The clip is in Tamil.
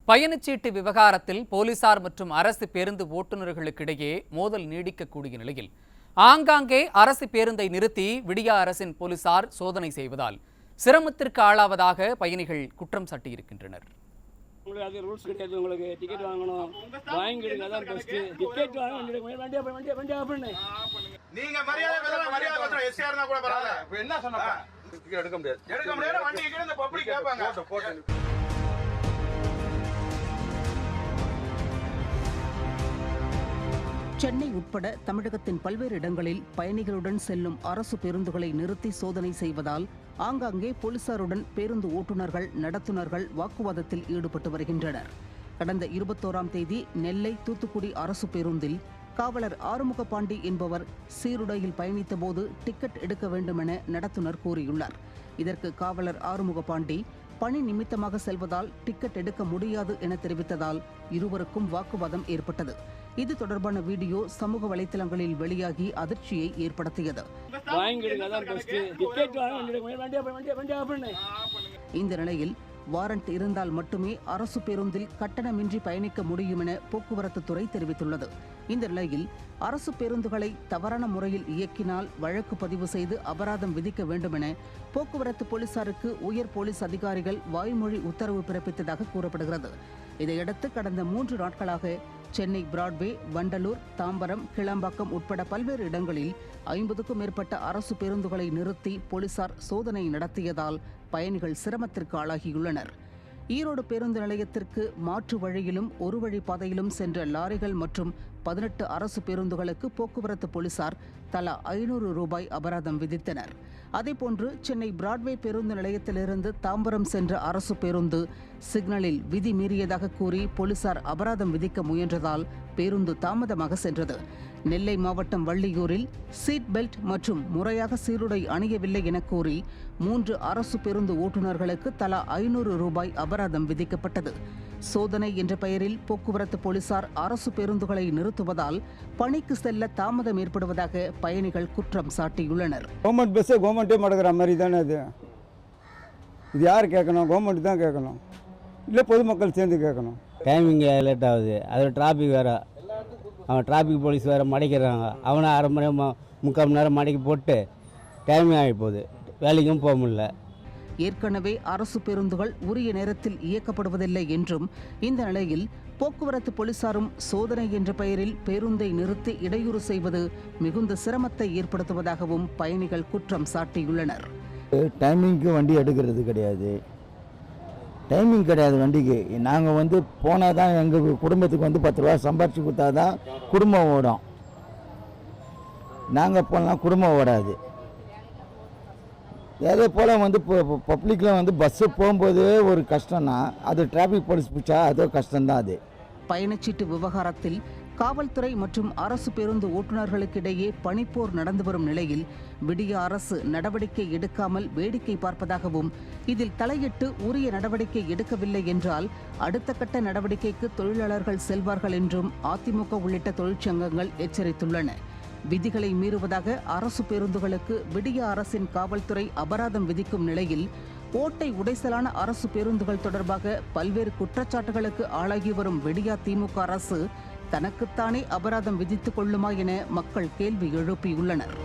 பயணச்சீட்டு விவகாரத்தில் போலீசார் மற்றும் அரசு பேருந்து ஓட்டுநர்களுக்கிடையே மோதல் நீடிக்கக்கூடிய நிலையில் ஆங்காங்கே அரசு பேருந்தை நிறுத்தி விடியா அரசின் போலீசார் சோதனை செய்வதால் சிரமத்திற்கு ஆளாவதாக பயணிகள் குற்றம் சாட்டியிருக்கின்றனர். சென்னை உட்பட தமிழகத்தின் பல்வேறு இடங்களில் பயணிகளுடன் செல்லும் அரசு பேருந்துகளை நிறுத்தி சோதனை செய்வதால் ஆங்காங்கே போலீசாருடன் பேருந்து ஓட்டுநர்கள் நடத்துனர்கள் வாக்குவாதத்தில் ஈடுபட்டு வருகின்றனர். கடந்த 21ஆம் தேதி நெல்லை தூத்துக்குடி அரசு பேருந்தில் காவலர் ஆறுமுகபாண்டி என்பவர் சீருடையில் பயணித்தபோது டிக்கெட் எடுக்க வேண்டுமென நடத்துனர் கூறியுள்ளார். இதற்கு காவலர் ஆறுமுகபாண்டி பணி நிமித்தமாக செல்வதால் டிக்கெட் எடுக்க முடியாது என தெரிவித்ததால் இருவருக்கும் வாக்குவாதம் ஏற்பட்டது. இது தொடர்பான வீடியோ சமூக வலைதளங்களில் வெளியாகி அதிர்ச்சியை ஏற்படுத்தியது. இந்த நிலையில் வாரண்ட் இருந்தால் மட்டுமே அரசு பேருந்தில் கட்டணமின்றி பயணிக்க முடியும் என போக்குவரத்து துறை தெரிவித்துள்ளது. இந்த நிலையில் அரசு பேருந்துகளை தவறான முறையில் இயக்கினால் வழக்கு பதிவு செய்து அபராதம் விதிக்க வேண்டும் என போக்குவரத்து போலீசாருக்கு உயர் போலீஸ் அதிகாரிகள் வாய்மொழி உத்தரவு பிறப்பித்ததாக கூறப்படுகிறது. இதையடுத்து கடந்த 3 நாட்களாக சென்னை பிராட்வே, வண்டலூர், தாம்பரம், கிளம்பாக்கம் உட்பட பல்வேறு இடங்களில் 50க்கும் மேற்பட்ட அரசு பேருந்துகளை நிறுத்தி போலீசார் சோதனை நடத்தியதால் பயணிகள் சிரமத்திற்கு ஆளாகியுள்ளனர். ஈரோடு பேருந்து நிலையத்திற்கு மாற்று வழியிலும் ஒரு வழி பாதையிலும் சென்ற லாரிகள் மற்றும் 18 அரசு பேருந்துகளுக்கு போக்குவரத்து போலீசார் தலா 500 ரூபாய் அபராதம் விதித்தனர். அதேபோன்று சென்னை பிராட்வே பேருந்து நிலையத்திலிருந்து தாம்பரம் சென்ற அரசு பேருந்து சிக்னலில் விதி மீறியதாக கூறி போலீசார் அபராதம் விதிக்க முயன்றதால் பேருந்து தாமதமாக சென்றது. நெல்லை மாவட்டம் வள்ளியூரில் சீட் பெல்ட் மற்றும் முறையாக சீருடை அணியவில்லை என கூறி 3 அரசு பேருந்து ஓட்டுநர்களுக்கு தலா 500 ரூபாய் அபராதம் விதிக்கப்பட்டது. சோதனை என்ற பெயரில் போக்குவரத்து போலீசார் அரசு பேருந்துகளை நிறுத்துவதால் பணிக்கு செல்ல தாமதம் ஏற்படுவதாக பயணிகள் குற்றம் சாட்டியுள்ளனர். கவர்மெண்ட் பஸ்ஸை கவர்மெண்ட்டே மடக்கிற மாதிரி தானே இது யார் கேட்கணும்? கவர்மெண்ட் தான் கேட்கணும், இல்லை பொதுமக்கள் சேர்ந்து கேட்கணும். டைமிங் லேட் ஆகுது, அதில் டிராஃபிக் வேறு, அவன் டிராஃபிக் போலீஸ் வேறு மடைக்கிறாங்க. அவனை அரை மணி நேரம் 3/4 மணி நேரம் மடக்கி போட்டு டைமிங் ஆகி போகுது, வேலைக்கும் போக முடியல. ஏற்கனவே அரசு பேருந்துகள் உரிய நேரத்தில் இயக்கப்படுவதில்லை என்றும் இந்த நிலையில் போக்குவரத்து போலீசாரும் சோதனை என்ற பெயரில் பேருந்தை நிறுத்தி இடையூறு செய்வது மிகுந்த சிரமத்தை ஏற்படுத்துவதாகவும் பயணிகள் குற்றம் சாட்டியுள்ளனர். டைமிங்க்கு வண்டி எடுக்கிறது கிடையாது, டைமிங் கிடையாது வண்டிக்கு. நாங்கள் போனால் தான் எங்கள் குடும்பத்துக்கு 10 ரூபா சம்பாரிச்சு கொடுத்தா தான் குடும்பம் ஓடும். நாங்கள் போனால் குடும்பம் ஓடாது. அதே போல் பப்ளிக்கில் பஸ்ஸு போகும்போது ஒரு கஷ்டம்னா அது டிராஃபிக் போலீஸ் பிடிச்சா அதோ கஷ்டம்தான். அது பயணச்சீட்டு விவகாரத்தில் காவல்துறை மற்றும் அரசு பேருந்து ஓட்டுநர்களுக்கிடையே பணிப்போர் நடந்து வரும் நிலையில் விடிய அரசு நடவடிக்கை எடுக்காமல் வேடிக்கை பார்ப்பதாகவும் இதில் தலையிட்டு உரிய நடவடிக்கை எடுக்கவில்லை என்றால் அடுத்த கட்ட நடவடிக்கைக்கு தொழிலாளர்கள் செல்வார்கள் என்றும் அதிமுக உள்ளிட்ட தொழிற்சங்கங்கள் எச்சரித்துள்ளன. விதிகளை மீறுவதாக அரசு பேருந்துகளுக்கு விடிய அரசின் காவல்துறை அபராதம் விதிக்கும் நிலையில் ஓட்டை உடைசலான அரசு பேருந்துகள் தொடர்பாக பல்வேறு குற்றச்சாட்டுகளுக்கு ஆளாகி வரும் விடியா திமுக அரசு தனக்குத்தானே அபராதம் விதித்துக் கொள்ளுமா என மக்கள் கேள்வி எழுப்பியுள்ளனர்.